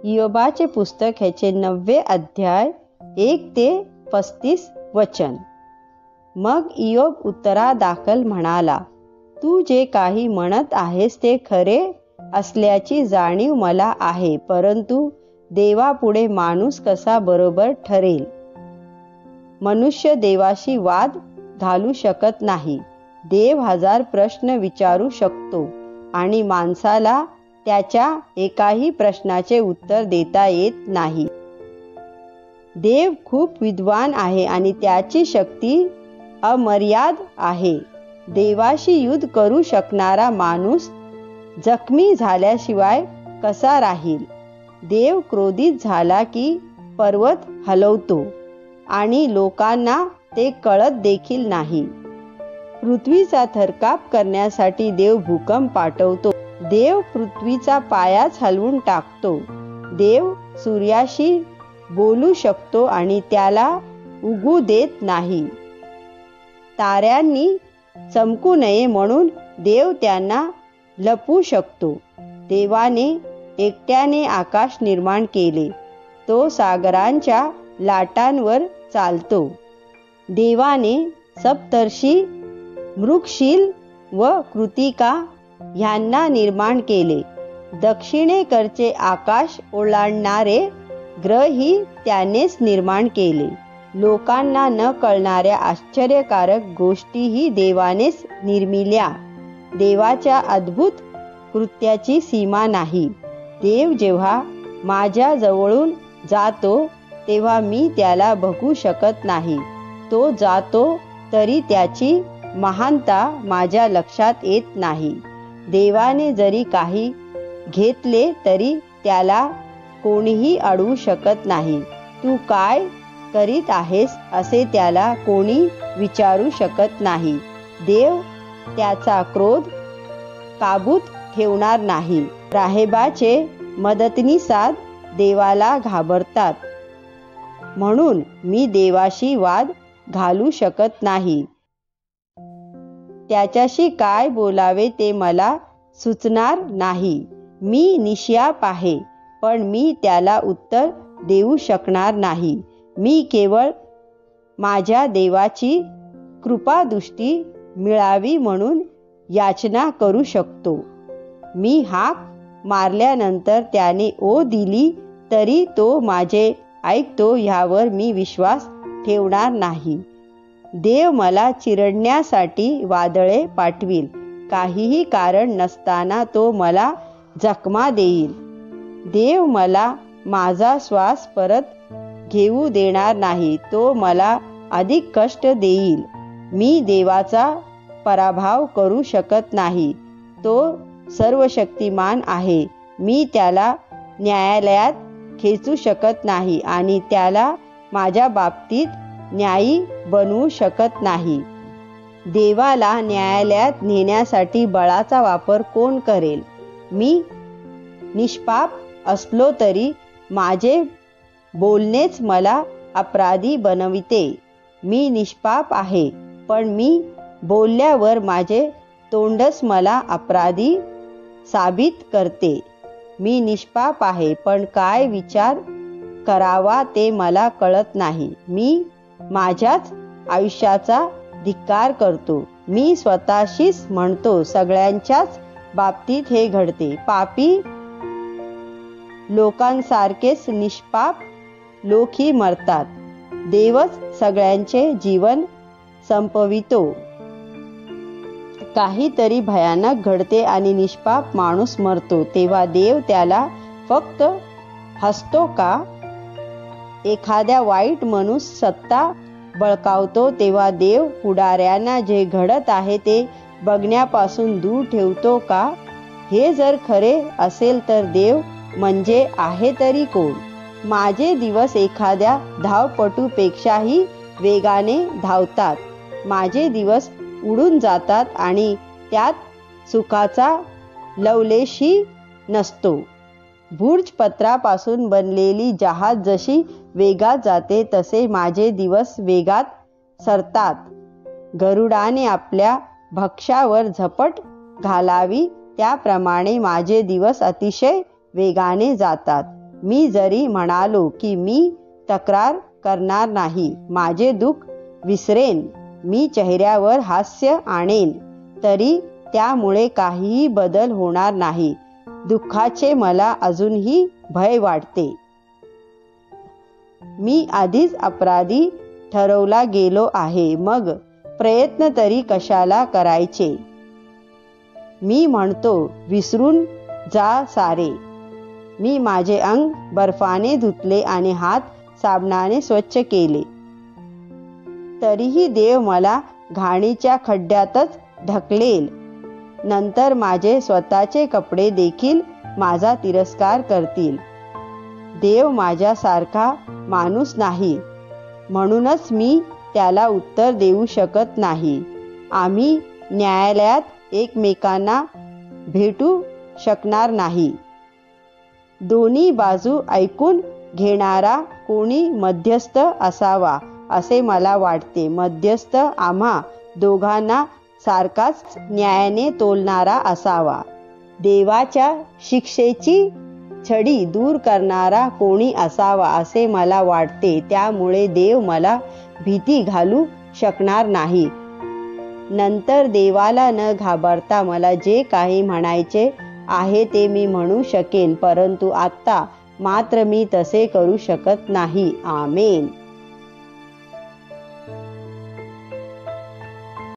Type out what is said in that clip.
इयोबाचे पुस्तक ह्याचे 9 अध्याय 1 ते 35 वचन. मग इयोब उत्तरादाखल म्हणाला, तू जे काही म्हणत आहेस ते खरे असल्याची जाणीव मला आहे, परंतु देवापुढे माणूस कसा बरोबर ठरेल? मनुष्य देवाशी वाद घालू शकत नाही. देव 1000 प्रश्न विचारू शकतो आणि माणसाला त्याच्या एकाही प्रश्नाचे उत्तर देता येत नाही. देव खूप विद्वान आहे आणि त्याची शक्ती अमर्याद आहे. देवाशी युद्ध करू शकणारा माणूस जखमी झाल्याशिवाय कसा राहील? देव क्रोधित झाला की पर्वत हलवतो आणि लोकांना ते कळत देखील नाही. पृथ्वीचा थरकाप करण्यासाठी देव भूकंप पाठवतो. देव पृथ्वीचा पायाच हलवून टाकतो. देव सूर्याशी बोलू शकतो आणि त्याला उगू देत नाही. ताऱ्यांनी चमकू नये म्हणून देव त्यांना लपवू शकतो. देवाने एकट्याने आकाश निर्माण केले. तो सागरांच्या लाटांवर चालतो. देवाने सप्तर्षी, मृगशील व कृतिका ह्यांना निर्माण केले. दक्षिणेकडचे आकाश ओलांडणारे ग्रहही त्यानेच निर्माण केले. लोकांना न कळणाऱ्या आश्चर्यकारक गोष्टीही देवानेच निर्मिल्या. देवाच्या अद्भुत कृत्याची सीमा नाही. देव जेव्हा माझ्या जवळून जातो तेव्हा मी त्याला बघू शकत नाही. तो जातो तरी त्याची महानता माझ्या लक्षात येत नाही. देवाने जरी काही घेतले तरी त्याला कोणीही अडवू शकत नाही. तू काय करीत आहेस असे त्याला कोणी विचारू शकत नाही. देव त्याचा क्रोध काबूत ठेवणार नाही. राहेबाचे मदतनीसाद देवाला घाबरतात, म्हणून मी देवाशी वाद घालू शकत नाही. त्याच्याशी काय बोलावे ते मला सुचणार नाही. मी निःशाप आहे, पण मी त्याला उत्तर देऊ शकणार नाही. मी केवळ माझ्या देवाची कृपादृष्टी मिळावी म्हणून याचना करू शकतो. मी हाक मारल्यानंतर त्याने ओ दिली तरी तो माझे ऐकतो ह्यावर मी विश्वास ठेवणार नाही. देव मला चिरडण्यासाठी वादळे पाठवील. काहीही कारण नसताना तो मला जखमा देईल. देव मला माझा श्वास परत घेऊ देणार नाही. तो मला अधिक कष्ट देईल. मी देवाचा पराभव करू शकत नाही. तो सर्वशक्तिमान आहे. मी त्याला न्यायालयात खेचू शकत नाही आणि त्याला माझ्या बाबतीत न्यायी बनवू शकत नाही. देवाला न्यायालयात नेण्यासाठी बळाचा वापर कोण करेल? मी निष्पाप असलो तरी माझे बोलणेच मला अपराधी बनविते. मी निष्पाप आहे, पण मी बोलल्यावर माझे तोंडच मला अपराधी साबित करते. मी निष्पाप आहे, पण काय विचार करावा ते मला कळत नाही. मी माझ्याच आयुष्याचा धिक्कार करतो. मी स्वतःशीच म्हणतो, सगळ्यांच्याच बाबतीत हे घडते. पापी लोकांसारखेच निष्पाप लोकही मरतात. देवच सगळ्यांचे जीवन संपवितो. काहीतरी भयानक घडते आणि निष्पाप माणूस मरतो, तेव्हा देव त्याला फक्त हसतो का? एखाद्या वाईट माणूस सत्ता बळकावतो तेव्हा देव पुढाऱ्यांना जे घडत आहे ते बघण्यापासून दूर ठेवतो का? हे जर खरे असेल तर देव म्हणजे आहे तरी कोण? माझे दिवस एखाद्या धावपटूपेक्षाही वेगाने धावतात. माझे दिवस उडून जातात आणि त्यात सुखाचा लवलेशही नसतो. भुर्जपत्रापासून बनलेली जहाज जशी वेगात जाते तसे माझे दिवस वेगात सरतात. गरुडाने आपल्या भक्ष्यावर झपट घालावी त्याप्रमाणे माझे दिवस अतिशय वेगाने जातात. मी जरी म्हणालो की मी तक्रार करणार नाही, माझे दुःख विसरेन, मी चेहऱ्यावर हास्य आणेन, तरी त्यामुळे काहीही बदल होणार नाही. दुःखाचे मला अजूनही भय वाटते. मी आधीच अपराधी ठरवला गेलो आहे, मग प्रयत्न तरी कशाला करायचे. मी म्हणतो विसरून जा सारे. मी माझे अंग बर्फाने धुतले आणि हात साबणाने स्वच्छ केले, तरीही देव मला घाणीच्या खड्ड्यातच ढकलेल. नंतर माझे स्वतःचे कपडे देखील माझा तिरस्कार करतील. देव माझ्यासारखा माणूस नाही, म्हणूनच मी त्याला उत्तर देऊ शकत नाही. आम्ही न्यायालयात एकमेकांना भेटू शकणार नाही. दोन्ही बाजू ऐकून घेणारा कोणी मध्यस्थ असावा असे मला वाटते. मध्यस्थ आम्हा दोघांना सारखाच न्यायाने तोलणारा असावा. देवाच्या शिक्षेची छडी दूर करणारा कोणी असावा असे मला वाटते. त्यामुळे देव मला भीती घालू शकणार नाही. नंतर देवाला न घाबरता मला जे काही म्हणायचे आहे ते मी म्हणू शकेन, परंतु आत्ता मात्र मी तसे करू शकत नाही. आमेन.